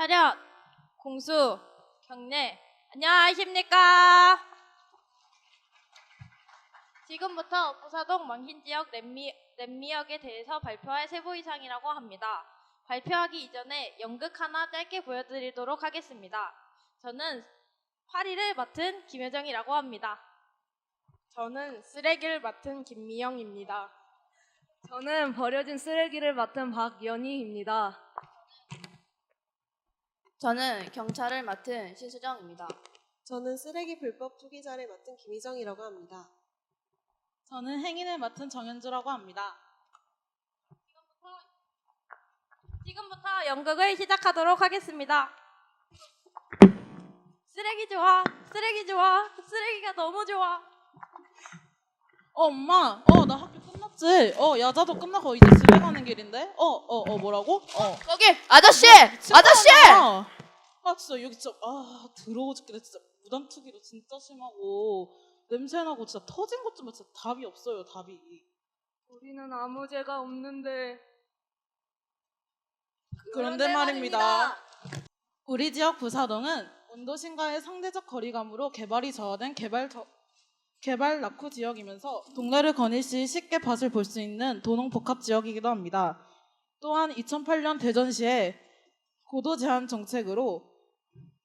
차렷, 공수, 경례. 안녕하십니까? 지금부터 부사동 망신지역 랩미역에 대해서 발표할 세부의상이라고 합니다. 발표하기 이전에 연극 하나 짧게 보여드리도록 하겠습니다. 저는 파리를 맡은 김혜정이라고 합니다. 저는 쓰레기를 맡은 김미영입니다. 저는 버려진 쓰레기를 맡은 박연희입니다. 저는 경찰을 맡은 신수정입니다. 저는 쓰레기 불법 투기자를 맡은 김희정이라고 합니다. 저는 행인을 맡은 정현주라고 합니다. 지금부터 연극을 시작하도록 하겠습니다. 쓰레기 좋아, 쓰레기 좋아, 쓰레기가 너무 좋아. 엄마, 나 학교 끝났지? 야자도 끝나고 이제 집에 가는 길인데? 뭐라고? 거기 아저씨! 친구야! 아 진짜 여기 진짜 더러워 죽겠네. 진짜 무단투기로 진짜 심하고 냄새나고 진짜 터진 것 좀 진짜 답이 없어요. 답이. 우리는 아무 죄가 없는데. 그런데 말입니다. 우리 지역 부사동은 원도심과의 상대적 거리감으로 개발이 저하된 개발 낙후 지역이면서 동네를 거닐 시 쉽게 밭을 볼 수 있는 도농 복합 지역이기도 합니다. 또한 2008년 대전시에 고도 제한 정책으로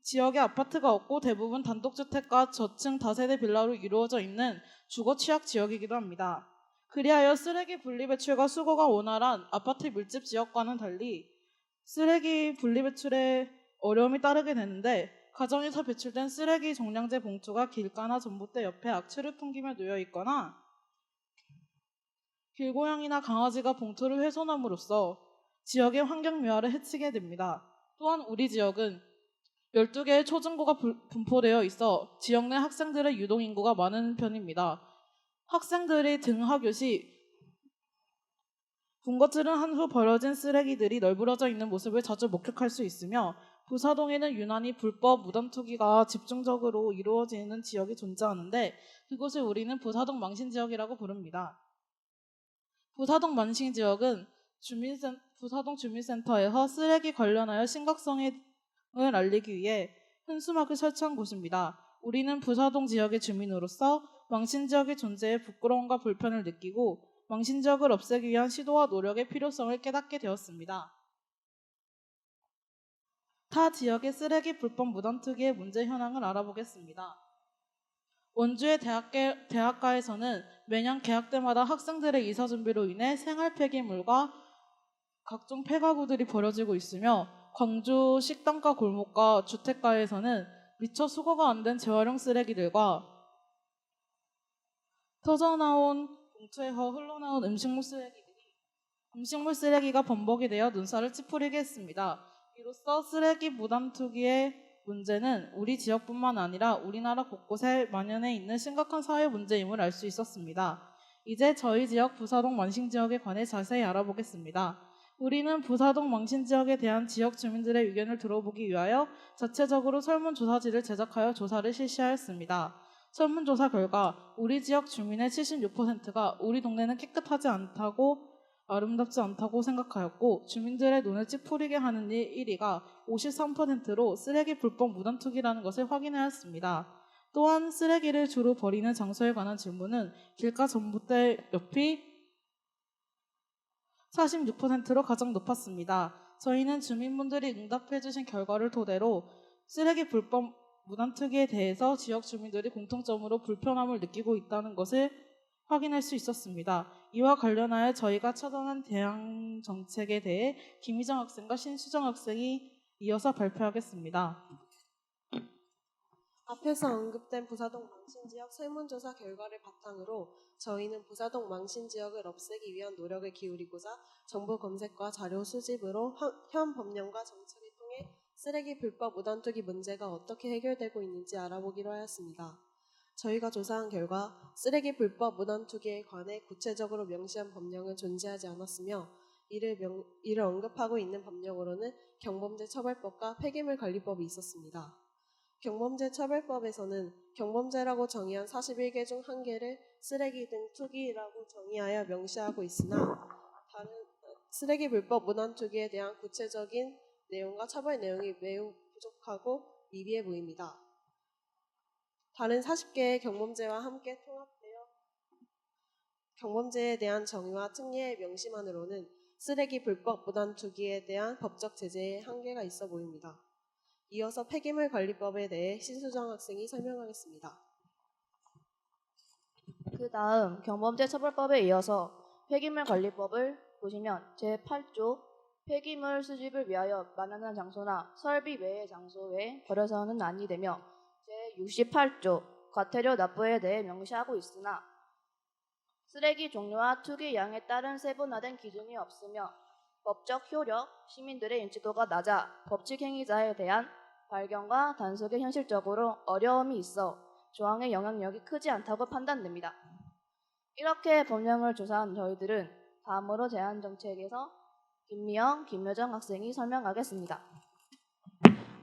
지역에 아파트가 없고 대부분 단독주택과 저층 다세대 빌라로 이루어져 있는 주거 취약 지역이기도 합니다. 그리하여 쓰레기 분리배출과 수거가 원활한 아파트 밀집 지역과는 달리 쓰레기 분리배출에 어려움이 따르게 되는데 가정에서 배출된 쓰레기 종량제 봉투가 길가나 전봇대 옆에 악취를 풍기며 놓여 있거나 길고양이나 강아지가 봉투를 훼손함으로써 지역의 환경 묘화를 해치게 됩니다. 또한 우리 지역은 12개의 초중고가 분포되어 있어 지역 내 학생들의 유동인구가 많은 편입니다. 학생들이 등하교 시 군것질을 한 후 버려진 쓰레기들이 널브러져 있는 모습을 자주 목격할 수 있으며 부사동에는 유난히 불법 무단투기가 집중적으로 이루어지는 지역이 존재하는데 그곳을 우리는 부사동 망신지역이라고 부릅니다. 부사동 망신지역은 부사동 주민센터에서 쓰레기 관련하여 심각성을 알리기 위해 현수막을 설치한 곳입니다. 우리는 부사동 지역의 주민으로서 망신지역의 존재에 부끄러움과 불편을 느끼고 망신지역을 없애기 위한 시도와 노력의 필요성을 깨닫게 되었습니다. 타 지역의 쓰레기 불법 무단투기의 문제 현황을 알아보겠습니다. 원주의 대학가에서는 매년 개학 때마다 학생들의 이사 준비로 인해 생활 폐기물과 각종 폐가구들이 버려지고 있으며 광주 식당가 골목과 주택가에서는 미처 수거가 안 된 재활용 쓰레기들과 터져나온 봉투에서 흘러나온 음식물 쓰레기가 범벅이 되어 눈살을 찌푸리게 했습니다. 이로써 쓰레기 무단투기의 문제는 우리 지역뿐만 아니라 우리나라 곳곳에 만연해 있는 심각한 사회 문제임을 알 수 있었습니다. 이제 저희 지역 부사동 망신지역에 관해 자세히 알아보겠습니다. 우리는 부사동 망신지역에 대한 지역 주민들의 의견을 들어보기 위하여 자체적으로 설문조사지를 제작하여 조사를 실시하였습니다. 설문조사 결과 우리 지역 주민의 76%가 우리 동네는 깨끗하지 않다고 아름답지 않다고 생각하였고 주민들의 눈을 찌푸리게 하는 일 1위가 53%로 쓰레기 불법 무단투기라는 것을 확인하였습니다. 또한 쓰레기를 주로 버리는 장소에 관한 질문은 길가 전봇대 옆이 46%로 가장 높았습니다. 저희는 주민분들이 응답해 주신 결과를 토대로 쓰레기 불법 무단투기에 대해서 지역 주민들이 공통점으로 불편함을 느끼고 있다는 것을 확인할 수 있었습니다. 이와 관련하여 저희가 처단한 대응 정책에 대해 김희정 학생과 신수정 학생이 이어서 발표하겠습니다. 앞에서 언급된 부사동 망신지역 설문조사 결과를 바탕으로 저희는 부사동 망신지역을 없애기 위한 노력을 기울이고자 정보 검색과 자료 수집으로 현 법령과 정책을 통해 쓰레기 불법 무단투기 문제가 어떻게 해결되고 있는지 알아보기로 하였습니다. 저희가 조사한 결과 쓰레기 불법 무단투기에 관해 구체적으로 명시한 법령은 존재하지 않았으며 이를 언급하고 있는 법령으로는 경범죄처벌법과 폐기물관리법이 있었습니다. 경범죄처벌법에서는 경범죄라고 정의한 41개 중 1개를 쓰레기 등 투기라고 정의하여 명시하고 있으나 다른 쓰레기 불법 무단투기에 대한 구체적인 내용과 처벌 내용이 매우 부족하고 미비해 보입니다. 다른 40개의 경범죄와 함께 통합되어 경범죄에 대한 정의와 특례의 명시만으로는 쓰레기 불법 무단 투기에 대한 법적 제재에 한계가 있어 보입니다. 이어서 폐기물 관리법에 대해 신수정 학생이 설명하겠습니다. 그 다음 경범죄 처벌법에 이어서 폐기물 관리법을 보시면 제8조 폐기물 수집을 위하여 마련한 장소나 설비 외의 장소에 버려서는 아니 되며 제68조 과태료 납부에 대해 명시하고 있으나 쓰레기 종류와 투기 양에 따른 세분화된 기준이 없으며 법적 효력, 시민들의 인지도가 낮아 법칙 행위자에 대한 발견과 단속에 현실적으로 어려움이 있어 조항의 영향력이 크지 않다고 판단됩니다. 이렇게 법령을 조사한 저희들은 다음으로 제안정책에서 김미영, 김효정 학생이 설명하겠습니다.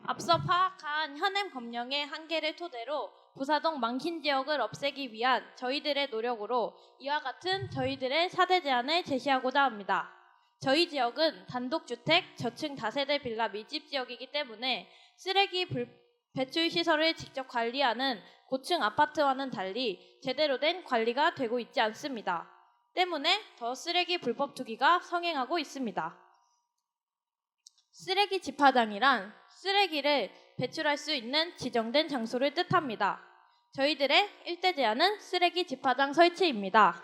앞서 파악한 현행 법령의 한계를 토대로 부사동 망신 지역을 없애기 위한 저희들의 노력으로 이와 같은 저희들의 4대 제안을 제시하고자 합니다. 저희 지역은 단독주택, 저층 다세대 빌라 밀집 지역이기 때문에 쓰레기 배출 시설을 직접 관리하는 고층 아파트와는 달리 제대로 된 관리가 되고 있지 않습니다. 때문에 더 쓰레기 불법 투기가 성행하고 있습니다. 쓰레기 집화장이란 쓰레기를 배출할 수 있는 지정된 장소를 뜻합니다. 저희들의 1대 제안은 쓰레기 집화장 설치입니다.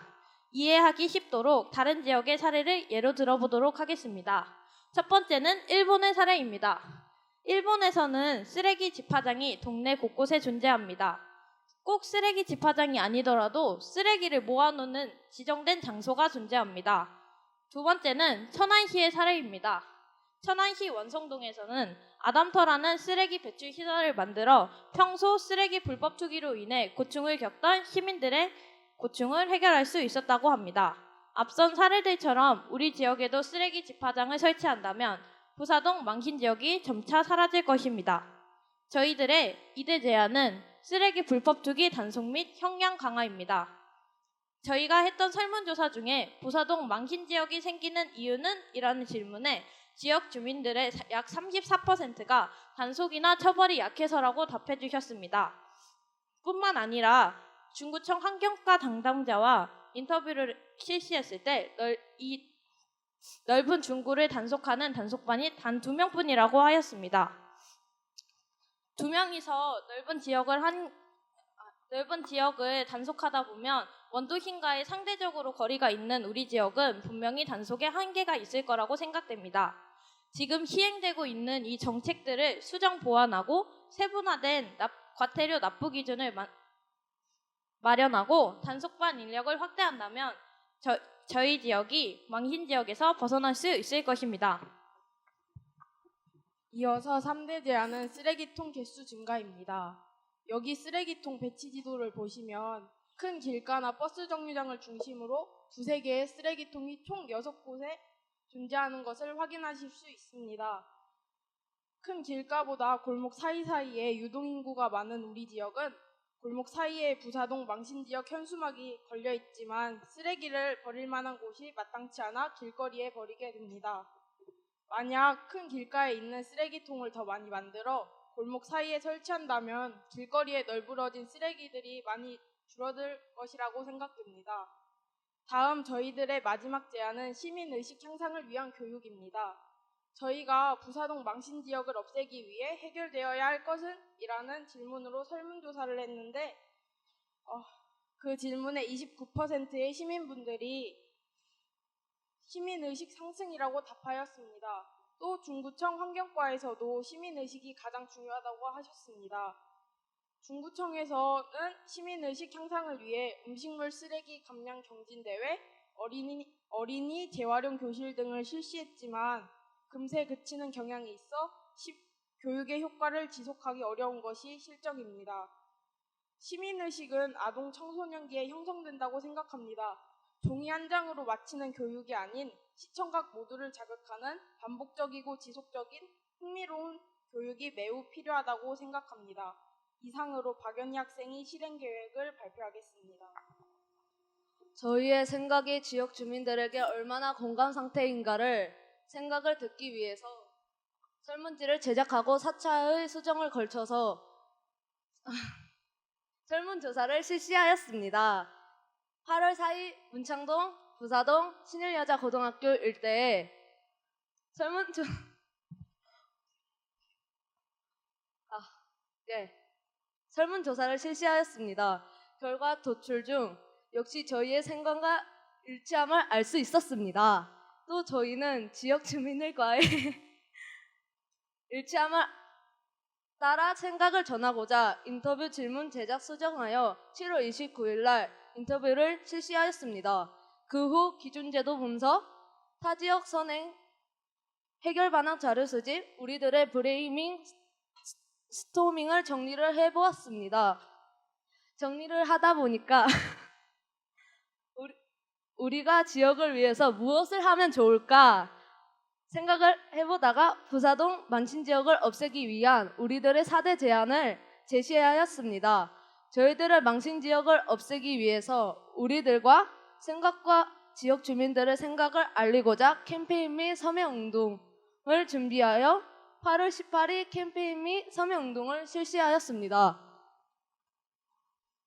이해하기 쉽도록 다른 지역의 사례를 예로 들어보도록 하겠습니다. 첫 번째는 일본의 사례입니다. 일본에서는 쓰레기 집화장이 동네 곳곳에 존재합니다. 꼭 쓰레기 집화장이 아니더라도 쓰레기를 모아놓는 지정된 장소가 존재합니다. 두 번째는 천안시의 사례입니다. 천안시 원성동에서는 아담터라는 쓰레기 배출 시설을 만들어 평소 쓰레기 불법 투기로 인해 고충을 겪던 시민들의 고충을 해결할 수 있었다고 합니다. 앞선 사례들처럼 우리 지역에도 쓰레기 집화장을 설치한다면 부사동 망신 지역이 점차 사라질 것입니다. 저희들의 2대 제안은 쓰레기 불법 투기 단속 및 형량 강화입니다. 저희가 했던 설문조사 중에 부사동 망신 지역이 생기는 이유는? 이라는 질문에 지역 주민들의 약 34%가 단속이나 처벌이 약해서라고 답해 주셨습니다. 뿐만 아니라 중구청 환경과 담당자와 인터뷰를 실시했을 때 이 넓은 중구를 단속하는 단속반이 단 2명뿐이라고 하였습니다. 2명이서 넓은 지역을 단속하다 보면 원도심과의 상대적으로 거리가 있는 우리 지역은 분명히 단속에 한계가 있을 거라고 생각됩니다. 지금 시행되고 있는 이 정책들을 수정 보완하고 세분화된 과태료 납부 기준을 마련하고 단속반 인력을 확대한다면 저희 지역이 망신 지역에서 벗어날 수 있을 것입니다. 이어서 3대 제안은 쓰레기통 개수 증가입니다. 여기 쓰레기통 배치 지도를 보시면 큰 길가나 버스 정류장을 중심으로 2~3개의 쓰레기통이 총 6곳에 존재하는 것을 확인하실 수 있습니다. 큰 길가보다 골목 사이사이에 유동인구가 많은 우리 지역은 골목 사이에 부사동 망신지역 현수막이 걸려있지만 쓰레기를 버릴 만한 곳이 마땅치 않아 길거리에 버리게 됩니다. 만약 큰 길가에 있는 쓰레기통을 더 많이 만들어 골목 사이에 설치한다면 길거리에 널브러진 쓰레기들이 많이 줄어들 것이라고 생각됩니다. 다음 저희들의 마지막 제안은 시민의식 향상을 위한 교육입니다. 저희가 부사동 망신지역을 없애기 위해 해결되어야 할 것은? 이라는 질문으로 설문조사를 했는데 그 질문에 29%의 시민분들이 시민의식 상승이라고 답하였습니다. 또 중구청 환경과에서도 시민의식이 가장 중요하다고 하셨습니다. 중구청에서는 시민의식 향상을 위해 음식물 쓰레기 감량 경진대회, 어린이 재활용 교실 등을 실시했지만 금세 그치는 경향이 있어 교육의 효과를 지속하기 어려운 것이 실정입니다. 시민의식은 아동 청소년기에 형성된다고 생각합니다. 종이 한 장으로 마치는 교육이 아닌 시청각 모두를 자극하는 반복적이고 지속적인 흥미로운 교육이 매우 필요하다고 생각합니다. 이상으로 박연희 학생이 실행계획을 발표하겠습니다. 저희의 생각이 지역 주민들에게 얼마나 공감 상태인가를 생각을 듣기 위해서 설문지를 제작하고 4차의 수정을 걸쳐서 설문조사를 실시하였습니다. 8월 4일 문창동, 부사동, 신일여자고등학교 일대에 설문조사를 실시하였습니다. 결과 도출 중 역시 저희의 생각과 일치함을 알 수 있었습니다. 또 저희는 지역 주민들과의 일치함을 따라 생각을 전하고자 인터뷰 질문 제작 수정하여 7월 29일 날 인터뷰를 실시하였습니다. 그 후 기준제도 분석, 타지역 선행, 해결 반항 자료 수집, 우리들의 브레이밍, 스토밍을 정리를 해보았습니다. 정리를 하다 보니까 우리가 지역을 위해서 무엇을 하면 좋을까 생각을 해보다가 부사동 망신 지역을 없애기 위한 우리들의 4대 제안을 제시하였습니다. 저희들의 망신 지역을 없애기 위해서 우리들과 생각과 지역 주민들의 생각을 알리고자 캠페인 및 서명운동을 준비하여 8월 18일 캠페인 및 서명운동을 실시하였습니다.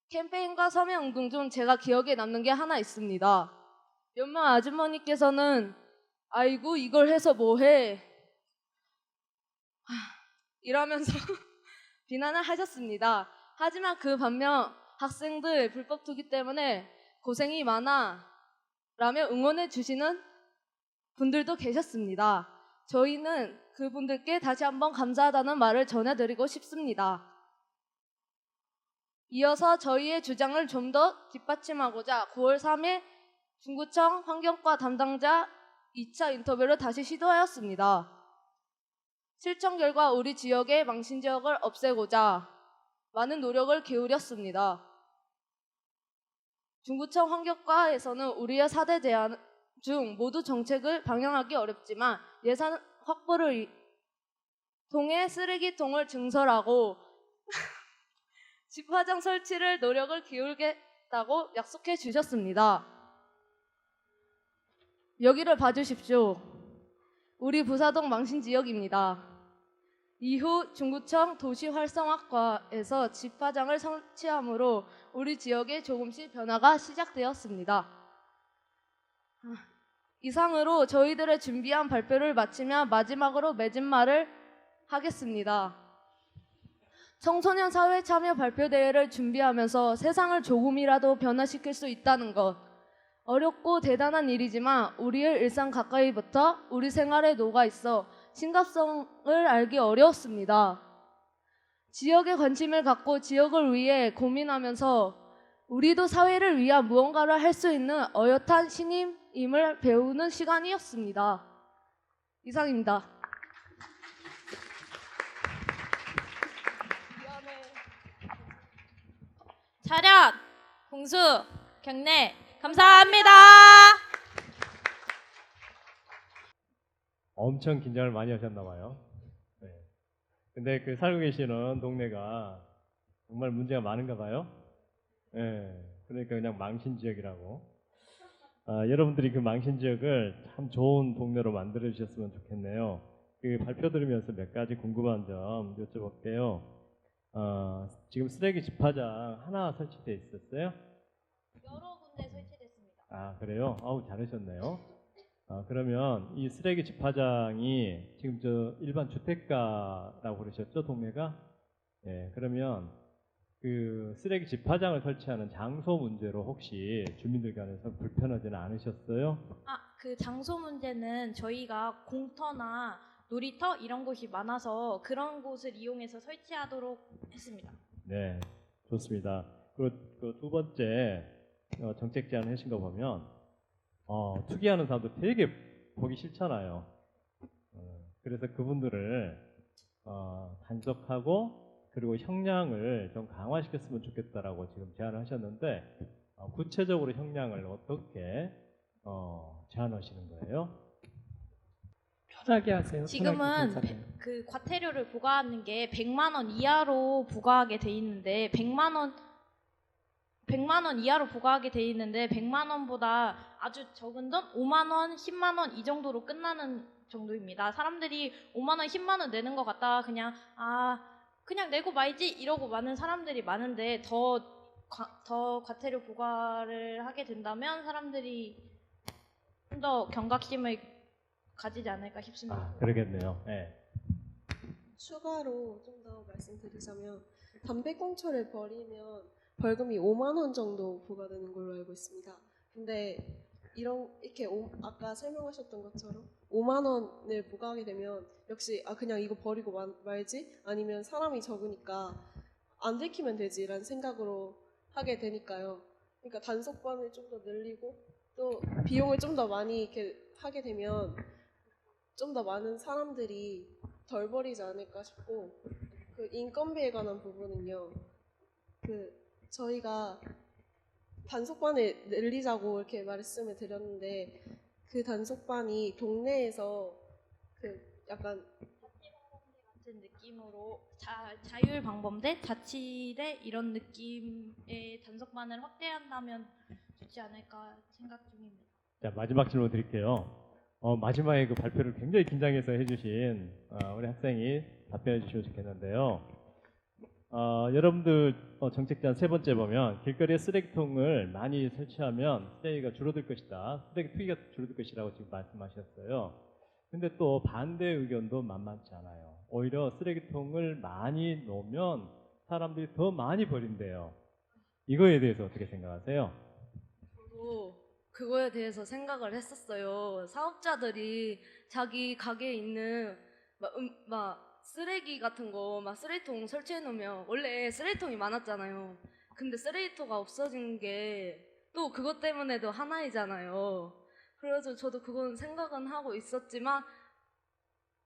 캠페인과 서명운동 중 제가 기억에 남는 게 하나 있습니다. 몇 명 아주머니께서는 아이고 이걸 해서 뭐해 이러면서 비난을 하셨습니다. 하지만 그 반면 학생들 불법 투기 때문에 고생이 많아 라며 응원해 주시는 분들도 계셨습니다. 저희는 그분들께 다시 한번 감사하다는 말을 전해드리고 싶습니다. 이어서 저희의 주장을 좀 더 뒷받침하고자 9월 3일 중구청 환경과 담당자 2차 인터뷰를 다시 시도하였습니다. 실천 결과 우리 지역의 망신 지역을 없애고자 많은 노력을 기울였습니다. 중구청 환경과에서는 우리의 4대 제안 중 모두 정책을 방향하기 어렵지만 예산 확보를 통해 쓰레기통을 증설하고 집화장 설치를 노력을 기울겠다고 약속해 주셨습니다. 여기를 봐주십시오. 우리 부사동 망신 지역입니다. 이후 중구청 도시활성화과에서 집화장을 설치함으로 우리 지역에 조금씩 변화가 시작되었습니다. 이상으로 저희들의 준비한 발표를 마치며 마지막으로 맺은 말을 하겠습니다. 청소년 사회 참여 발표 대회를 준비하면서 세상을 조금이라도 변화시킬 수 있다는 것. 어렵고 대단한 일이지만 우리의 일상 가까이부터 우리 생활에 녹아 있어 심각성을 알기 어려웠습니다. 지역에 관심을 갖고 지역을 위해 고민하면서 우리도 사회를 위한 무언가를 할 수 있는 어엿한 신임임을 배우는 시간이었습니다. 이상입니다. 차렷, 공수, 경례, 감사합니다. 엄청 긴장을 많이 하셨나 봐요. 네. 근데 그 살고 계시는 동네가 정말 문제가 많은가 봐요. 네. 그러니까 그냥 망신 지역이라고. 여러분들이 그 망신 지역을 참 좋은 동네로 만들어 주셨으면 좋겠네요. 그 발표 들으면서 몇 가지 궁금한 점 여쭤볼게요. 지금 쓰레기 집화장 하나 설치되어 있었어요? 여러 군데 설치됐습니다. 아, 그래요? 아우, 잘하셨네요. 그러면 이 쓰레기 집화장이 지금 저 일반 주택가라고 그러셨죠, 동네가? 예, 그러면 그 쓰레기 집화장을 설치하는 장소 문제로 혹시 주민들 간에서 불편하지는 않으셨어요? 그 장소 문제는 저희가 공터나 놀이터 이런 곳이 많아서 그런 곳을 이용해서 설치하도록 했습니다. 네, 좋습니다. 그 두 번째 정책 제안 하신 거 보면 투기하는 사람도 되게 보기 싫잖아요. 그래서 그분들을 단속하고 그리고 형량을 좀 강화시켰으면 좋겠다라고 지금 제안을 하셨는데 구체적으로 형량을 어떻게 제안하시는 거예요? 편하게 하세요. 지금은 편하게 괜찮아요. 그 과태료를 부과하는 게 100만 원 이하로 부과하게 돼 있는데 100만 100만 원 이하로 부과하게 돼 있는데 100만 원보다 아주 적은 돈 5만 원, 10만 원 이 정도로 끝나는 정도입니다. 사람들이 5만 원, 10만 원 내는 것 같다 그냥 그냥 내고 말지 이러고 많은 사람들이 많은데 더 과태료 부과를 하게 된다면 사람들이 좀 더 경각심을 가지지 않을까 싶습니다. 그러겠네요. 예. 추가로 좀 더 말씀드리자면 담배꽁초를 버리면 벌금이 5만 원 정도 부과되는 걸로 알고 있습니다. 근데 이렇게 아까 설명하셨던 것처럼 5만 원을 부과하게 되면 역시 그냥 이거 버리고 말지 아니면 사람이 적으니까 안 들키면 되지라는 생각으로 하게 되니까요. 그러니까 단속반을 좀 더 늘리고 또 비용을 좀 더 많이 이렇게 하게 되면 좀 더 많은 사람들이 덜 버리지 않을까 싶고 그 인건비에 관한 부분은요. 저희가 단속반을 늘리자고 이렇게 말씀을 드렸는데 그 단속반이 동네에서 약간 같은 느낌으로 자율 방범대, 자치대 이런 느낌의 단속반을 확대한다면 좋지 않을까 생각 중입니다. 자, 마지막 질문 드릴게요. 마지막에 그 발표를 굉장히 긴장해서 해주신 우리 학생이 답변해 주시면 좋겠는데요. 여러분들 정책 제안 세 번째 보면 길거리에 쓰레기통을 많이 설치하면 쓰레기가 줄어들 것이다. 쓰레기 투기가 줄어들 것이라고 지금 말씀하셨어요. 근데 또 반대 의견도 만만치 않아요. 오히려 쓰레기통을 많이 놓으면 사람들이 더 많이 버린대요. 이거에 대해서 어떻게 생각하세요? 저도 그거에 대해서 생각을 했었어요. 사업자들이 자기 가게에 있는 막 쓰레기 같은 거 막 쓰레기통 설치해 놓으면 원래 쓰레기통이 많았잖아요. 근데 쓰레기통가 없어진 게 또 그것 때문에도 하나이잖아요. 그래서 저도 그건 생각은 하고 있었지만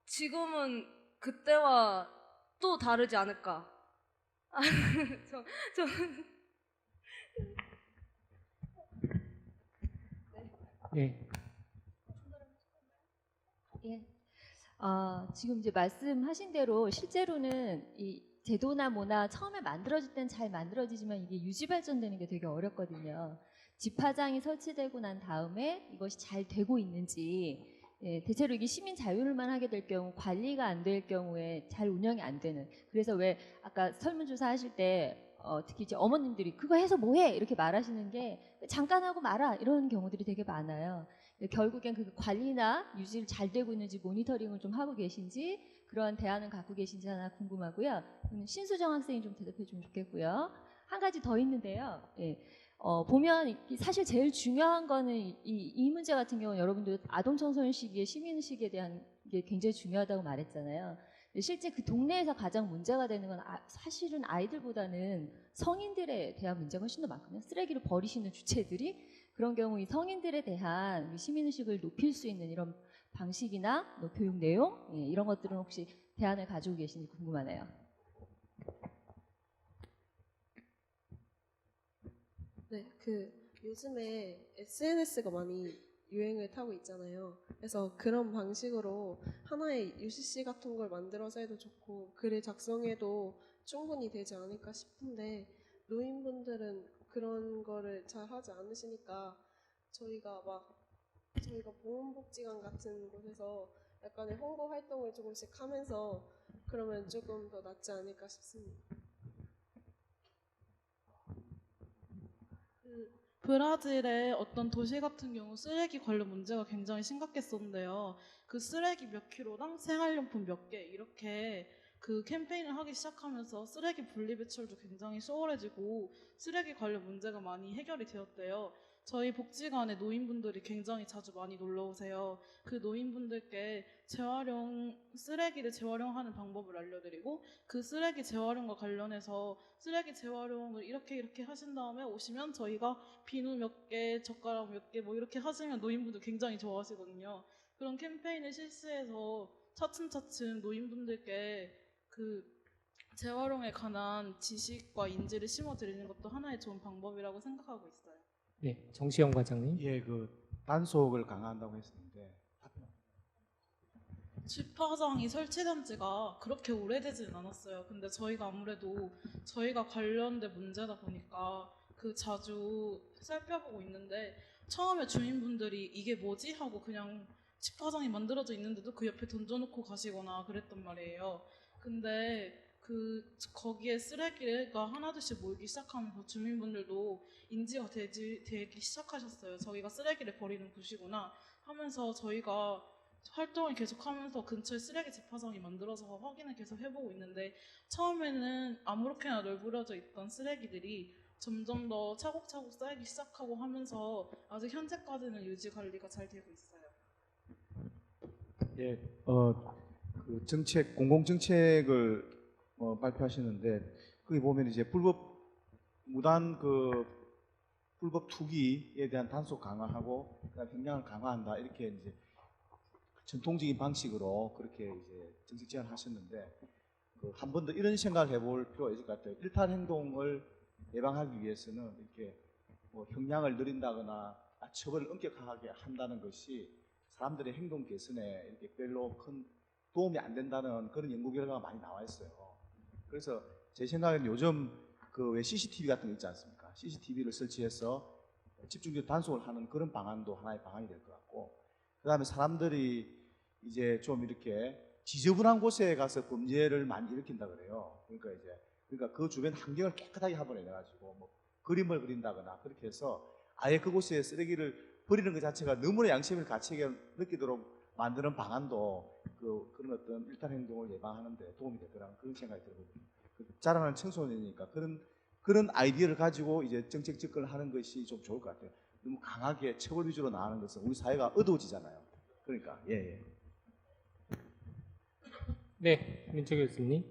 지금은 그때와 또 다르지 않을까. 저 예. 예. 지금 이제 말씀하신 대로 실제로는 이 제도나 뭐나 처음에 만들어질 땐 잘 만들어지지만 이게 유지 발전되는 게 되게 어렵거든요. 집화장이 설치되고 난 다음에 이것이 잘 되고 있는지, 대체로 이게 시민 자율만 하게 될 경우 관리가 안 될 경우에 잘 운영이 안 되는. 그래서 왜 아까 설문조사 하실 때 특히 이제 어머님들이 그거 해서 뭐해 이렇게 말하시는 게 잠깐 하고 말아 이런 경우들이 되게 많아요. 결국엔 그 관리나 유지를 잘 되고 있는지 모니터링을 좀 하고 계신지 그러한 대안을 갖고 계신지 하나 궁금하고요. 신수정 학생이 좀 대답해 주면 좋겠고요. 한 가지 더 있는데요. 보면 사실 제일 중요한 거는 이 문제 같은 경우는 여러분들 아동 청소년 시기에 시민의식에 대한 게 굉장히 중요하다고 말했잖아요. 실제 그 동네에서 가장 문제가 되는 건 사실은 아이들보다는 성인들에 대한 문제가 훨씬 더 많거든요. 쓰레기를 버리시는 주체들이. 그런 경우 이 성인들에 대한 우리 시민의식을 높일 수 있는 이런 방식이나 교육 내용 이런 것들은 혹시 대안을 가지고 계신지 궁금하네요. 네, 요즘에 SNS가 많이 유행을 타고 있잖아요. 그래서 그런 방식으로 하나의 UCC 같은 걸 만들어서 해도 좋고 글을 작성해도 충분히 되지 않을까 싶은데 노인분들은 그런 거를 잘 하지 않으시니까 저희가 보건복지관 같은 곳에서 약간의 홍보 활동을 조금씩 하면서 그러면 조금 더 낫지 않을까 싶습니다. 브라질의 어떤 도시 같은 경우 쓰레기 관련 문제가 굉장히 심각했었는데요. 그 쓰레기 몇 킬로당 생활용품 몇 개 이렇게 그 캠페인을 하기 시작하면서 쓰레기 분리 배출도 굉장히 수월해지고 쓰레기 관련 문제가 많이 해결이 되었대요. 저희 복지관에 노인분들이 굉장히 자주 많이 놀러 오세요. 그 노인분들께 쓰레기를 재활용하는 방법을 알려드리고 그 쓰레기 재활용과 관련해서 쓰레기 재활용을 이렇게 하신 다음에 오시면 저희가 비누 몇 개, 젓가락 몇 개 뭐 이렇게 하시면 노인분들 굉장히 좋아하시거든요. 그런 캠페인을 실시해서 차츰차츰 노인분들께 그 재활용에 관한 지식과 인지를 심어드리는 것도 하나의 좋은 방법이라고 생각하고 있어요. 네, 정시영 과장님. 예, 단속을 강화한다고 했었는데 집화장이 설치된 지가 그렇게 오래되지는 않았어요. 근데 저희가 아무래도 저희가 관련된 문제다 보니까 자주 살펴보고 있는데 처음에 주민분들이 이게 뭐지 하고 그냥 집화장이 만들어져 있는데도 그 옆에 던져놓고 가시거나 그랬단 말이에요. 근데 거기에 쓰레기가 하나둘씩 모이기 시작하면서 주민분들도 인지가 되기 시작하셨어요. 저희가 쓰레기를 버리는 곳이구나 하면서 저희가 활동을 계속하면서 근처에 쓰레기 집화장이 만들어서 확인을 계속 해보고 있는데 처음에는 아무렇게나 널브러져 있던 쓰레기들이 점점 더 차곡차곡 쌓이기 시작하고 하면서 아직 현재까지는 유지 관리가 잘 되고 있어요. 예, 그 정책, 공공정책을 발표하시는데 거기 보면 이제 무단 불법 투기에 대한 단속 강화하고 그다음 형량을 강화한다 이렇게 이제 전통적인 방식으로 그렇게 이제 정책 제안하셨는데 한 번 더 이런 생각을 해볼 필요가 있을 것 같아요. 일탈 행동을 예방하기 위해서는 이렇게 형량을 늘린다거나 처벌을 엄격하게 한다는 것이 사람들의 행동 개선에 이렇게 별로 큰 도움이 안 된다는 그런 연구 결과가 많이 나와 있어요. 그래서 제 생각에는 요즘 왜 CCTV 같은 거 있지 않습니까? CCTV를 설치해서 집중적으로 단속을 하는 그런 방안도 하나의 방안이 될 것 같고, 그 다음에 사람들이 이제 좀 이렇게 지저분한 곳에 가서 범죄를 많이 일으킨다 그래요. 그러니까 그 주변 환경을 깨끗하게 한번 해가지고 그림을 그린다거나 그렇게 해서 아예 그곳에 쓰레기를 버리는 것 자체가 너무나 양심을 가치게 느끼도록 만드는 방안도 그런 어떤 일탈 행동을 예방하는 데 도움이 될 거라는 그런 생각이 들거든요. 자라나는 청소년이니까 그런 아이디어를 가지고 이제 정책 접근을 하는 것이 좀 좋을 것 같아요. 너무 강하게 처벌 위주로 나가는 것은 우리 사회가 어두워지잖아요. 그러니까 예. 네, 민철 교수님.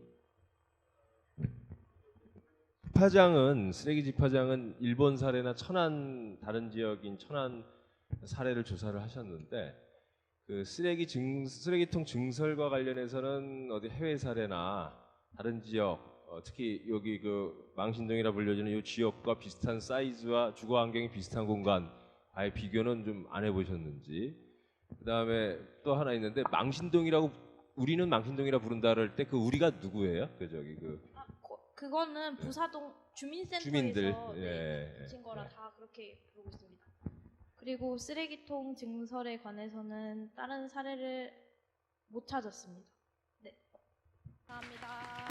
쓰레기 집화장은 일본 사례나 다른 지역인 천안 사례를 조사를 하셨는데 쓰레기통 증설과 관련해서는 어디 해외 사례나 다른 지역 특히 여기 망신동이라 불려지는 이 지역과 비슷한 사이즈와 주거 환경이 비슷한 공간 아예 비교는 좀 안 해보셨는지. 그다음에 또 하나 있는데 우리는 망신동이라 부른다 할 때 우리가 누구예요? 그거는 부사동 주민센터에서 주민들, 신 거라 다 그렇게 부르고 있습니다. 그리고 쓰레기통 증설에 관해서는 다른 사례를 못 찾았습니다. 네, 감사합니다.